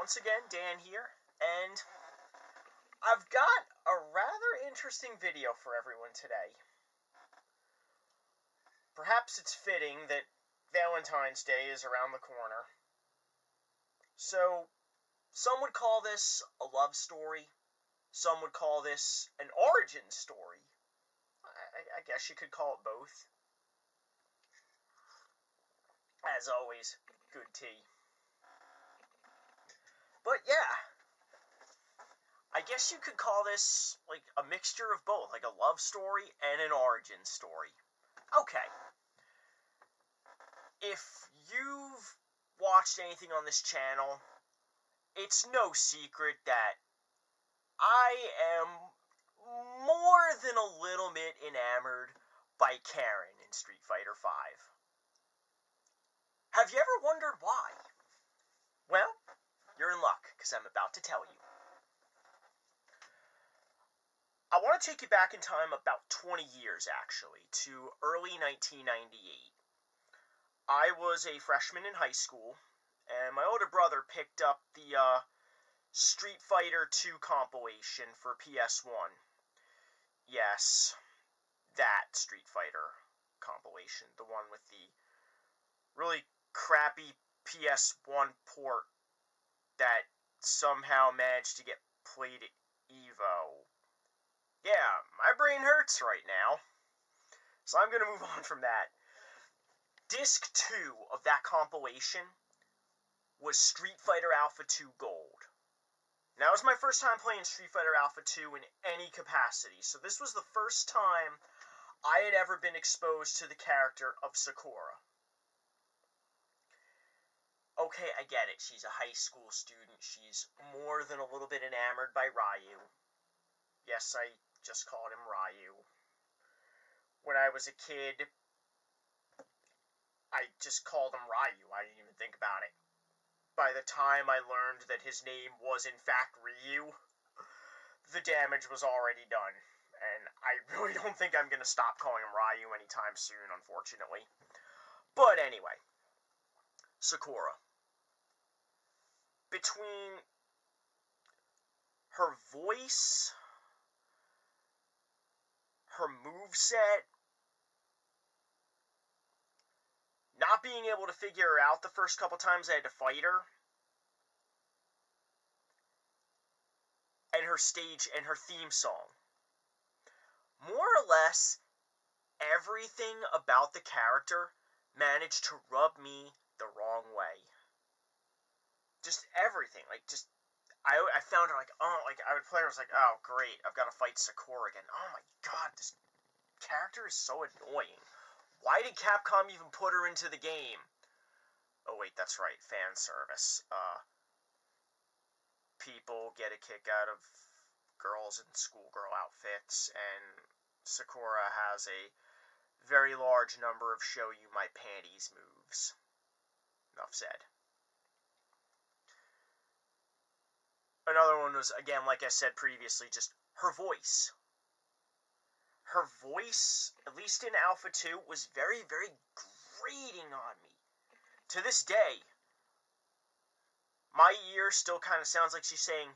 once again, Dan here, and I've got a rather interesting video for everyone today. Perhaps it's fitting that Valentine's Day is around the corner. So, some would call this a love story. Some would call this an origin story. I guess you could call it both. As always, good tea. But yeah, I guess you could call this like a mixture of both, like a love story and an origin story. Okay. If you've watched anything on this channel, it's no secret that I am more than a little bit enamored by Karin in Street Fighter V. Have you ever wondered why? Well, you're in luck, because I'm about to tell you. I want to take you back in time about 20 years, actually, to early 1998. I was a freshman in high school, and my older brother picked up the Street Fighter 2 compilation for PS1. Yes, that Street Fighter compilation, the one with the really crappy PS1 port that somehow managed to get played at Evo. Yeah, my brain hurts right now, so I'm going to move on from that. Disc 2 of that compilation was Street Fighter Alpha 2 Gold. Now, it was my first time playing Street Fighter Alpha 2 in any capacity, so this was the first time I had ever been exposed to the character of Sakura. Okay, I get it. She's a high school student. She's more than a little bit enamored by Ryu. Yes, I just called him Ryu. When I was a kid, I just called him Ryu. I didn't even think about it. By the time I learned that his name was in fact Ryu, the damage was already done. And I really don't think I'm going to stop calling him Ryu anytime soon, unfortunately. But anyway, Sakura. Between her voice, her moveset, not being able to figure her out the first couple times I had to fight her, and her stage and her theme song. More or less, everything about the character managed to rub me the wrong way. Just everything, I found her I would play her, I was like, oh great, I've got to fight Sakura again. Oh my god, this character is so annoying. Why did Capcom even put her into the game? Oh wait, that's right, fan service. People get a kick out of girls in schoolgirl outfits, and Sakura has a very large number of show you my panties moves. Enough said. Another one was, again, like I said previously, just her voice. Her voice, at least in Alpha 2, was very, very grating on me. To this day, my ear still kind of sounds like she's saying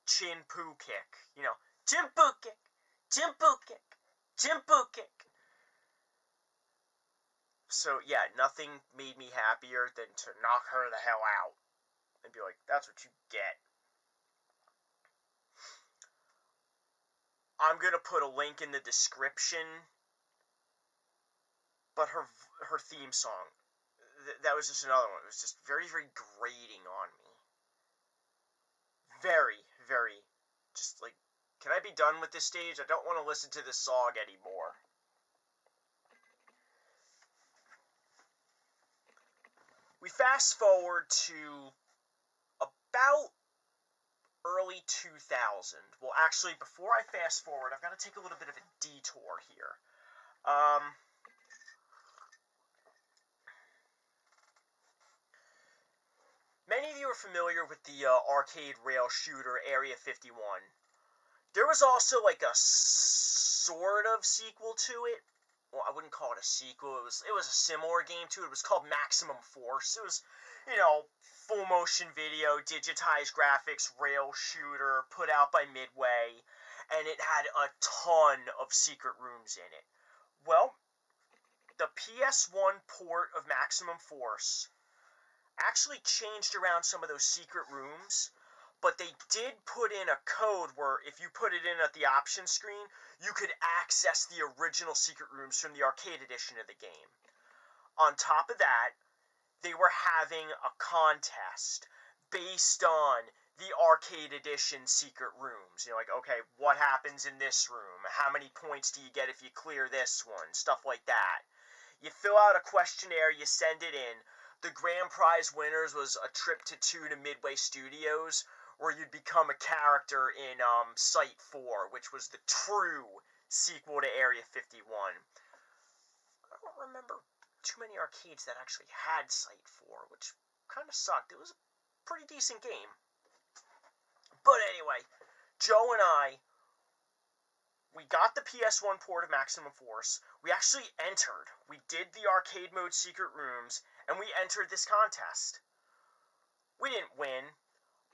chin-poo kick. You know, chin-poo kick, chin-poo kick, chin-poo kick. So, yeah, nothing made me happier than to knock her the hell out. And be like, that's what you get. I'm going to put a link in the description, but her theme song, that was just another one. It was just very, very grating on me. Very, very, just like, can I be done with this stage? I don't want to listen to this song anymore. We fast forward to about early 2000. Well, actually, before I fast forward, I've got to take a little bit of a detour here. Many of you are familiar with the arcade rail shooter Area 51. There was also like a sort of sequel to it. Well, I wouldn't call it a sequel. It was a similar game to it. It was called Maximum Force. It was, you know, full full motion video, digitized graphics, rail shooter, put out by Midway, and it had a ton of secret rooms in it. Well, the PS1 port of Maximum Force actually changed around some of those secret rooms, but they did put in a code where if you put it in at the option screen, you could access the original secret rooms from the arcade edition of the game. On top of that, they were having a contest based on the arcade edition secret rooms. You know, like, okay, what happens in this room? How many points do you get if you clear this one? Stuff like that. You fill out a questionnaire, you send it in. The grand prize winners was a trip to Midway Studios, where you'd become a character in Site 4, which was the true sequel to Area 51. I don't remember too many arcades that actually had Site 4, which kind of sucked. It was a pretty decent game. But anyway, Joe and I, we got the PS1 port of Maximum Force. We actually entered. We did the arcade mode secret rooms, and we entered this contest. We didn't win,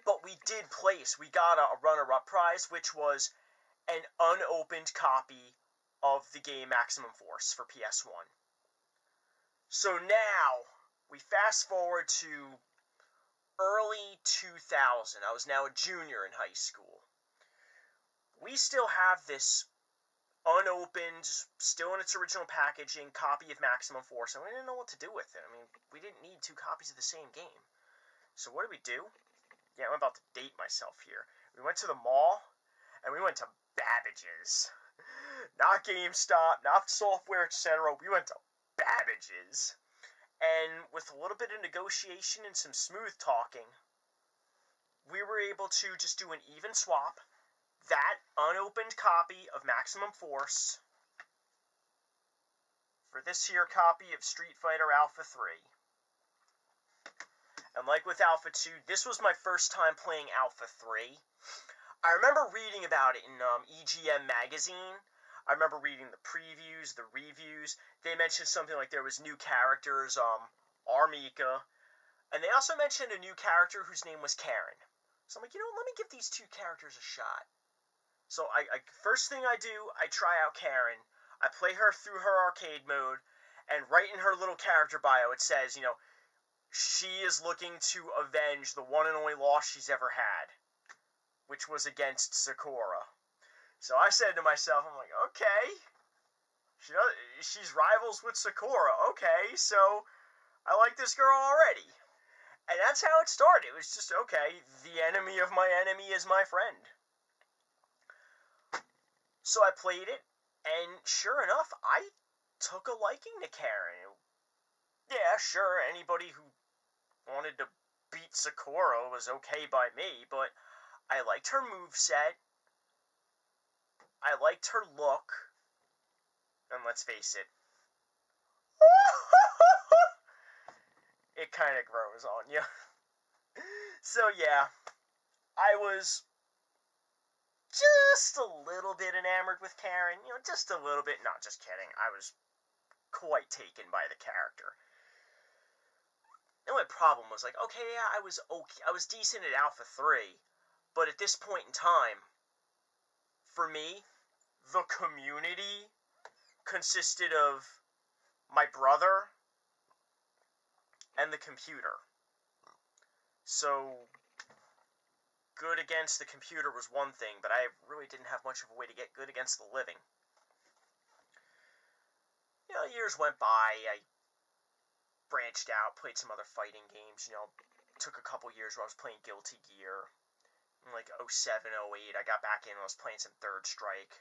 but we did place. We got a runner-up prize, which was an unopened copy of the game Maximum Force for PS1. So now, we fast forward to early 2000. I was now a junior in high school. We still have this unopened, still in its original packaging, copy of Maximum Force, and we didn't know what to do with it. I mean, we didn't need two copies of the same game. So what did we do? Yeah, I'm about to date myself here. We went to the mall, and we went to Babbage's. Not GameStop, not Software, etc. We went to Babbage's. And with a little bit of negotiation and some smooth talking, we were able to just do an even swap. That unopened copy of Maximum Force for this here copy of Street Fighter Alpha 3. And like with Alpha 2, this was my first time playing Alpha 3. I remember reading about it in EGM magazine. I remember reading the previews, the reviews. They mentioned something like there was new characters, Armika, and they also mentioned a new character whose name was Karin. So I'm like, let me give these two characters a shot. So first thing I do, I try out Karin. I play her through her arcade mode, and right in her little character bio, it says, she is looking to avenge the one and only loss she's ever had, which was against Sakura. So I said to myself, I'm like, okay, she's rivals with Sakura. Okay, so I like this girl already. And that's how it started. It was just, okay, the enemy of my enemy is my friend. So I played it, and sure enough, I took a liking to Karin. Yeah, sure, anybody who wanted to beat Sakura was okay by me, but I liked her moveset. I liked her look. And let's face it, it kind of grows on you. So yeah, I was just a little bit enamored with Karin. Just a little bit. Not just kidding. I was quite taken by the character. The only problem was okay, yeah, I was decent at Alpha 3, but at this point in time, for me, the community consisted of my brother and the computer. So, good against the computer was one thing, but I really didn't have much of a way to get good against the living. Years went by, I branched out, played some other fighting games, took a couple years where I was playing Guilty Gear. In 07, 08, I got back in and I was playing some Third Strike.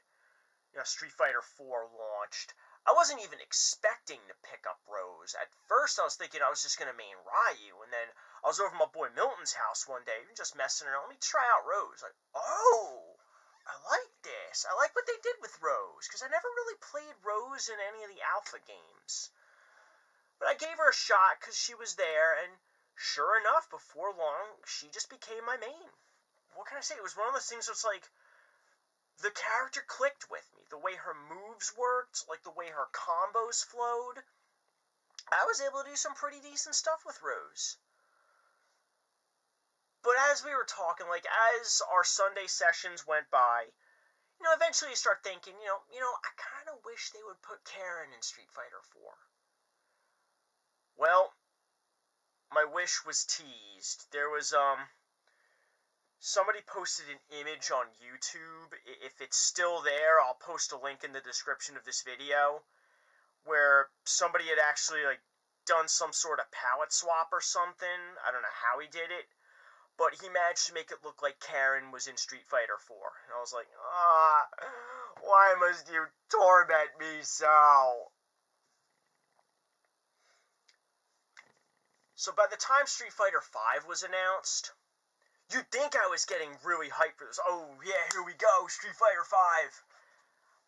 Street Fighter 4 launched. I wasn't even expecting to pick up Rose. At first, I was thinking I was just going to main Ryu, and then I was over at my boy Milton's house one day, just messing around. Let me try out Rose. Oh, I like this. I like what they did with Rose, because I never really played Rose in any of the Alpha games. But I gave her a shot because she was there, and sure enough, before long, she just became my main. What can I say? It was one of those things that's the character clicked with me. The way her moves worked, the way her combos flowed. I was able to do some pretty decent stuff with Rose. But as we were talking, like, as our Sunday sessions went by, eventually you start thinking, I kind of wish they would put Karin in Street Fighter 4. Well, my wish was teased. There was, somebody posted an image on YouTube. If it's still there, I'll post a link in the description of this video, where somebody had actually, like, done some sort of palette swap or something. I don't know how he did it, but he managed to make it look like Karin was in Street Fighter 4. And I was like, why must you torment me so? So by the time Street Fighter 5 was announced, you'd think I was getting really hyped for this. Oh yeah, here we go, Street Fighter 5.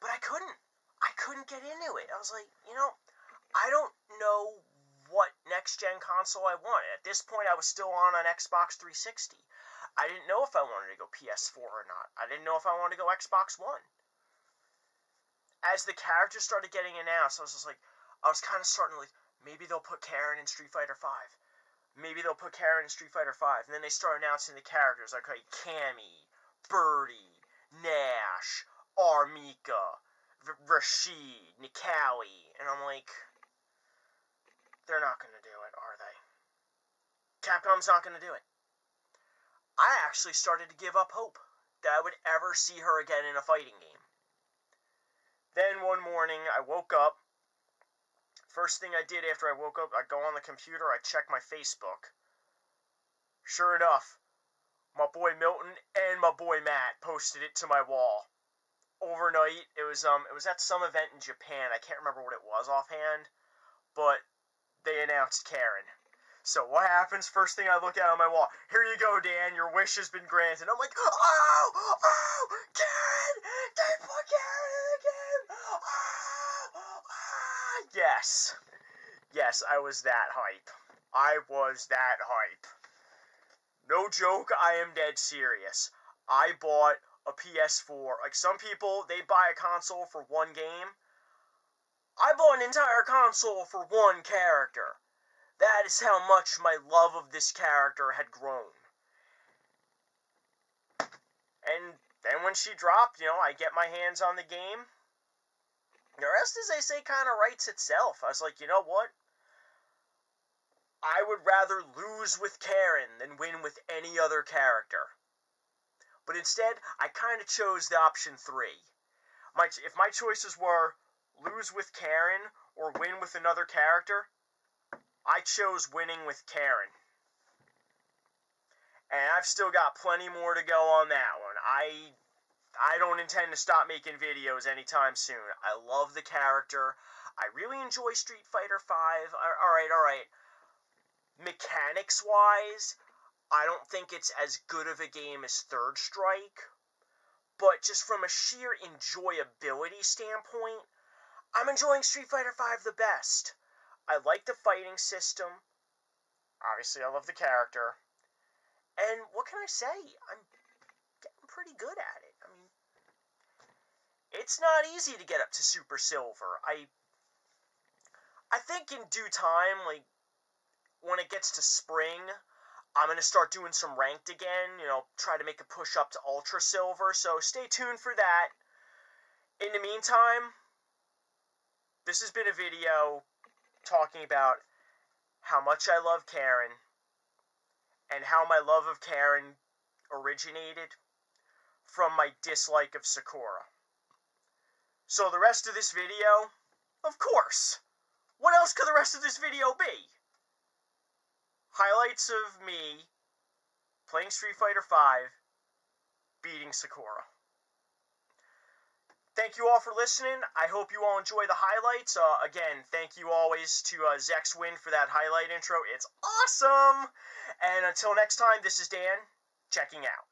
But I couldn't get into it. I was like, I don't know what next-gen console I wanted. At this point, I was still on Xbox 360. I didn't know if I wanted to go PS4 or not. I didn't know if I wanted to go Xbox One. As the characters started getting announced, I was kind of starting to, like, maybe they'll put Karin in Street Fighter 5. Maybe they'll put Karin in Street Fighter 5. And then they start announcing the characters, like, okay, Cammy, Birdie, Nash, Armika, Rashid, Nikawi. And I'm like, they're not going to do it, are they? Capcom's not going to do it. I actually started to give up hope that I would ever see her again in a fighting game. Then one morning, I woke up. First thing I did after I woke up, I go on the computer, I check my Facebook. Sure enough, my boy Milton and my boy Matt posted it to my wall. Overnight, it was at some event in Japan. I can't remember what it was offhand, but they announced Karin. So what happens? First thing I look at on my wall, here you go, Dan, your wish has been granted. I'm like, oh, Karin! They put Karin in the game! Yes, I was that hype. No joke, I am dead serious. I bought a PS4. Like, some people, they buy a console for one game. I bought an entire console for one character. That is how much my love of this character had grown. And then when she dropped, I get my hands on the game. The rest, as they say, kind of writes itself. I was like, you know what? I would rather lose with Karin than win with any other character. But instead, I kind of chose the option 3. If my choices were lose with Karin or win with another character, I chose winning with Karin. And I've still got plenty more to go on that one. I don't intend to stop making videos anytime soon. I love the character. I really enjoy Street Fighter 5. Alright. Mechanics-wise, I don't think it's as good of a game as Third Strike. But just from a sheer enjoyability standpoint, I'm enjoying Street Fighter 5 the best. I like the fighting system. Obviously, I love the character. And what can I say? I'm getting pretty good at it. I mean, it's not easy to get up to Super Silver. I think in due time, like, when it gets to spring, I'm going to start doing some ranked again. Try to make a push up to Ultra Silver. So stay tuned for that. In the meantime, this has been a video talking about how much I love Karin and how my love of Karin originated from my dislike of Sakura. So the rest of this video, of course, what else could the rest of this video be? Highlights of me playing Street Fighter 5, beating Sakura. Thank you all for listening. I hope you all enjoy the highlights. Again, thank you always to Zexwin for that highlight intro. It's awesome! And until next time, this is Dan, checking out.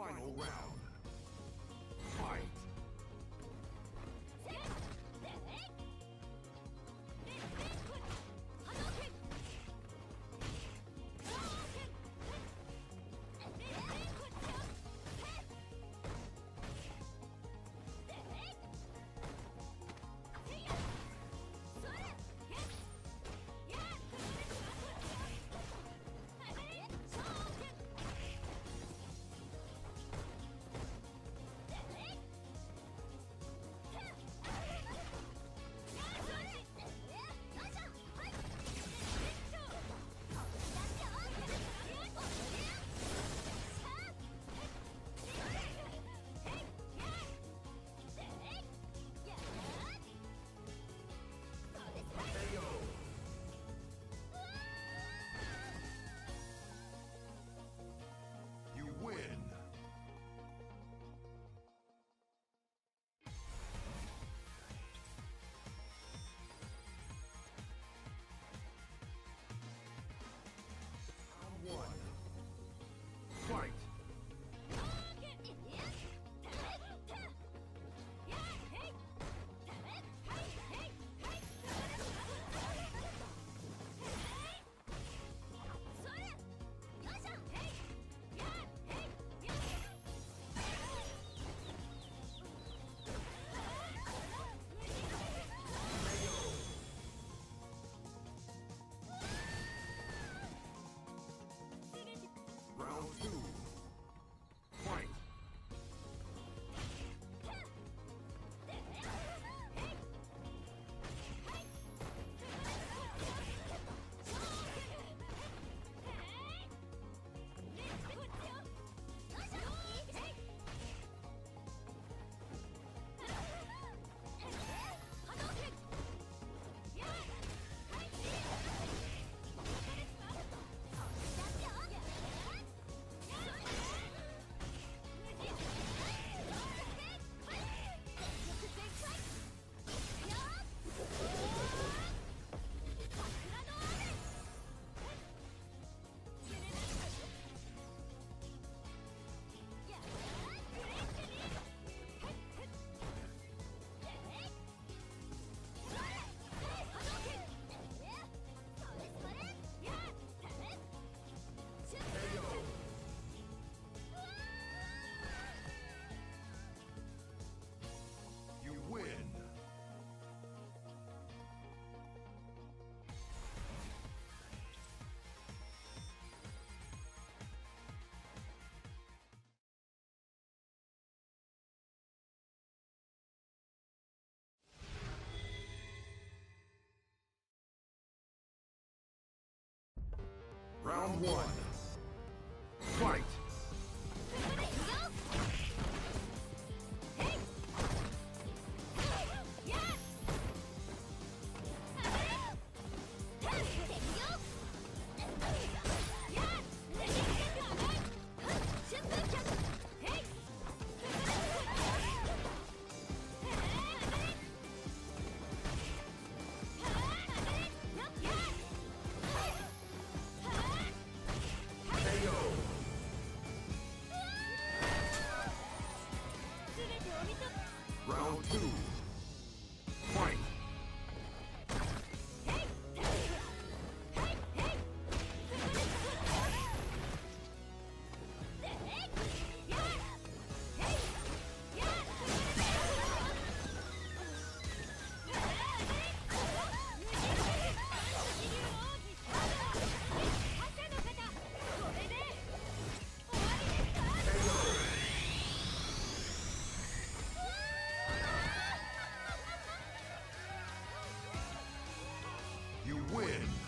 Final round. Fight! You win! Round one. Fight! Round two. Fight! You win! Round one. Fight! Round two. Fight! You win!